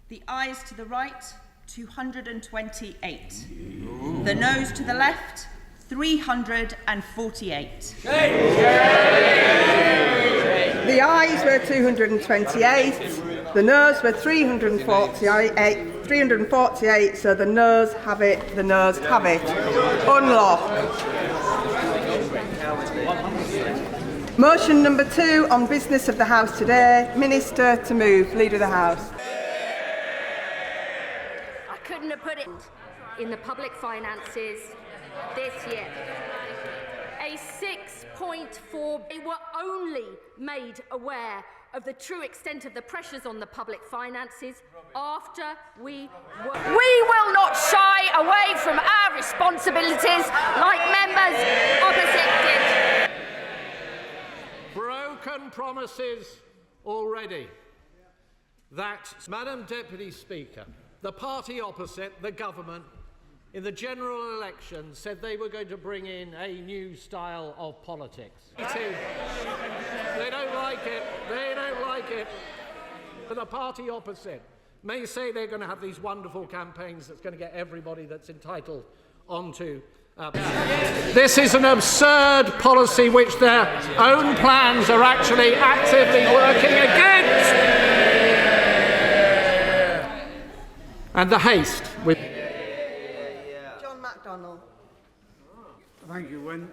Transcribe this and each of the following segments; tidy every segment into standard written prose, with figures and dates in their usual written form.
The ayes to the right, 228. The noes to the left, 348. The ayes were 228, the noes were 348, so the noes have it, Unlocked. Motion number 2 on business of the House today. Minister to move. Leader of the House. I couldn't have put it in the public finances this year. A 6.4. They were only made aware of the true extent of the pressures on the public finances after we will not shy away from our responsibilities like members opposite did. Broken promises already. That, Madam Deputy Speaker, the party opposite, the government, in the general election said they were going to bring in a new style of politics. They don't like it. They don't like it. But the party opposite may say they're going to have these wonderful campaigns that's going to get everybody that's entitled onto. This is an absurd policy which their own plans are actually actively working against. And the haste with. Thank you. When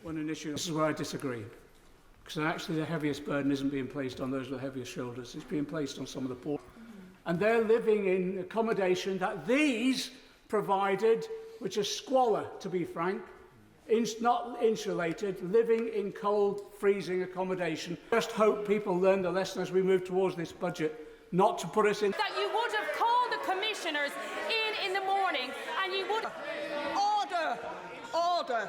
an issue, this is where I disagree, because actually the heaviest burden isn't being placed on those with the heaviest shoulders, it's being placed on some of the poor. And they're living in accommodation that these provided, which is squalor, to be frank, not insulated, living in cold, freezing accommodation. Just hope people learn the lesson as we move towards this budget, not to put us in. That you would have called the commissioners in the morning and you would. Order.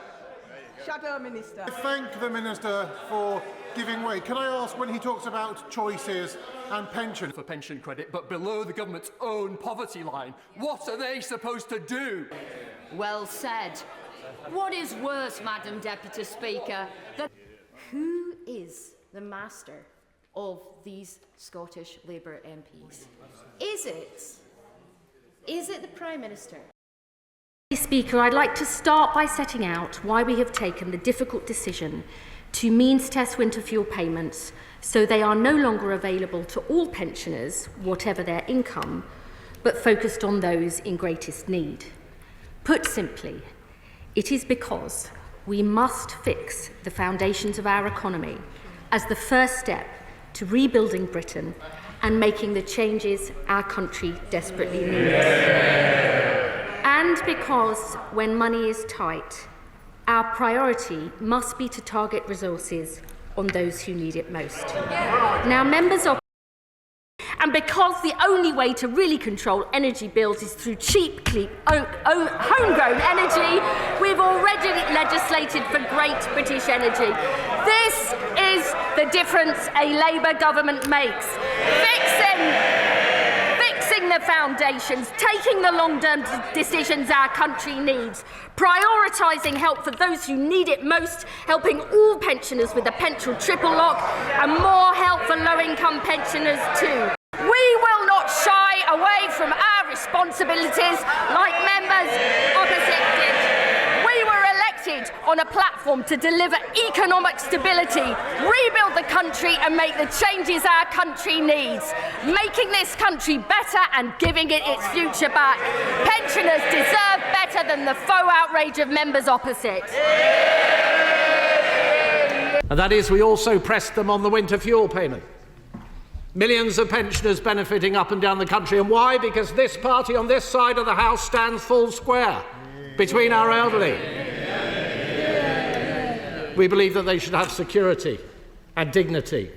Shadow Minister. I thank the Minister for giving way. Can I ask, when he talks about choices and pension for pension credit, but below the government's own poverty line, what are they supposed to do? Well said. What is worse, Madam Deputy Speaker, who is the master of these Scottish Labour MPs? Is it the Prime Minister? Speaker, I'd like to start by setting out why we have taken the difficult decision to means test winter fuel payments so they are no longer available to all pensioners, whatever their income, but focused on those in greatest need. Put simply, it is because we must fix the foundations of our economy as the first step to rebuilding Britain and making the changes our country desperately needs. And because when money is tight, our priority must be to target resources on those who need it most. Now, and because the only way to really control energy bills is through cheap, homegrown energy, we've already legislated for Great British Energy. This is the difference a Labour government makes. Fixing the foundations, taking the long-term decisions our country needs, prioritising help for those who need it most, helping all pensioners with the pension triple lock, and more help for low-income pensioners too. We will not shy away from our responsibilities like members opposite did. We were elected on a platform to deliver economic stability, rebuild the country and make the changes our country needs, making this country better and giving it its future back. Pensioners deserve better than the faux outrage of members opposite. And that is, we also pressed them on the winter fuel payment. Millions of pensioners benefiting up and down the country. And why? Because this party on this side of the House stands full square between our elderly. We believe that they should have security and dignity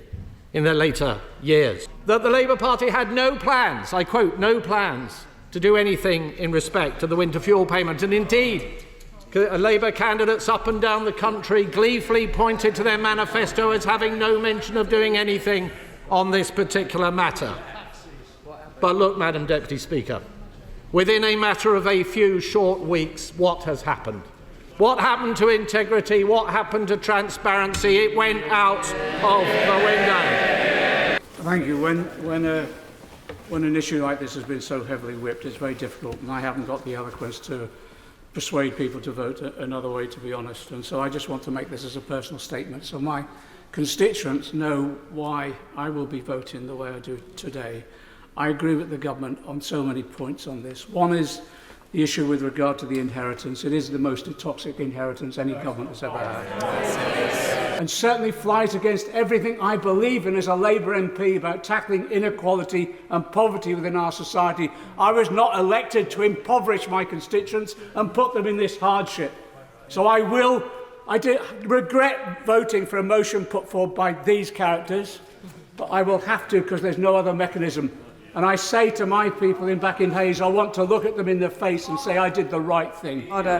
in their later years. That the Labour Party had no plans, I quote, no plans to do anything in respect to the winter fuel payment. And indeed, Labour candidates up and down the country gleefully pointed to their manifesto as having no mention of doing anything on this particular matter. But look, Madam Deputy Speaker, within a matter of a few short weeks, what has happened? What happened to integrity? What happened to transparency? It went out of the window. Thank you. When when an issue like this has been so heavily whipped, it's very difficult, and I haven't got the eloquence to persuade people to vote another way, to be honest. And so I just want to make this as a personal statement, so my constituents know why I will be voting the way I do today. I agree with the government on so many points on this. One is the issue with regard to the inheritance. It is the most toxic inheritance any government has ever had. And certainly flies against everything I believe in as a Labour MP about tackling inequality and poverty within our society. I was not elected to impoverish my constituents and put them in this hardship. So I regret voting for a motion put forward by these characters, but I will have to because there's no other mechanism. And I say to my people back in Hayes, I want to look at them in the face and say I did the right thing. Order.